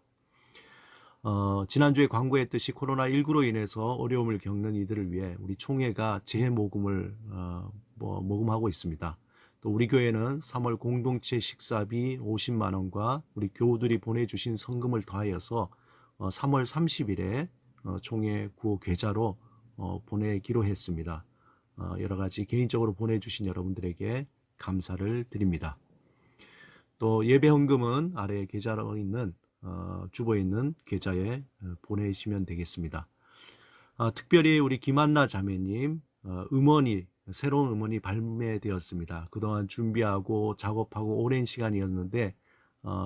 지난주에 광고했듯이 코로나19로 인해서 어려움을 겪는 이들을 위해 우리 총회가 재모금을 모금하고 있습니다. 또 우리 교회는 3월 공동체 식사비 50만 원과 우리 교우들이 보내주신 성금을 더하여서 3월 30일에 총회 구호 계좌로 보내기로 했습니다. 여러 가지 개인적으로 보내주신 여러분들에게 감사를 드립니다. 또 예배 헌금은 아래 계좌로 있는 주보에 있는 계좌에 보내시면 되겠습니다. 특별히 우리 김한나 자매님 새로운 음원이 발매되었습니다. 그동안 준비하고 작업하고 오랜 시간이었는데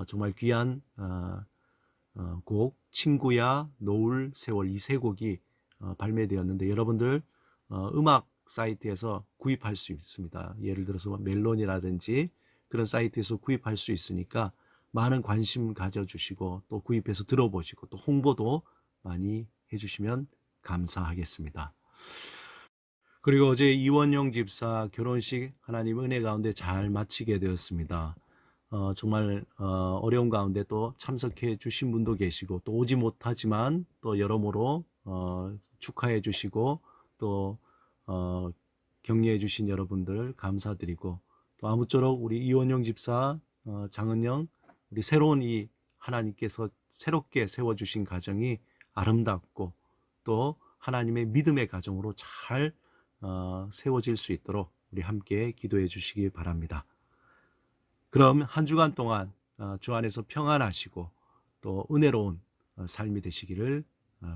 정말 귀한 곡 친구야, 노을, 세월 이 세 곡이 발매되었는데 여러분들 음악 사이트에서 구입할 수 있습니다. 예를 들어서 멜론이라든지 그런 사이트에서 구입할 수 있으니까 많은 관심 가져주시고 또 구입해서 들어보시고 또 홍보도 많이 해주시면 감사하겠습니다. 그리고 어제 이원영 집사 결혼식 하나님 은혜 가운데 잘 마치게 되었습니다. 정말 어려운 가운데 또 참석해 주신 분도 계시고 또 오지 못하지만 또 여러모로 축하해 주시고 또 격려해 주신 여러분들 감사드리고 또 아무쪼록 우리 이원영 집사 장은영 우리 새로운 이 하나님께서 새롭게 세워주신 가정이 아름답고 또 하나님의 믿음의 가정으로 잘 세워질 수 있도록 우리 함께 기도해 주시기 바랍니다. 그럼 한 주간 동안 주 안에서 평안하시고 또 은혜로운 삶이 되시기를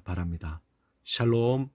바랍니다. 샬롬.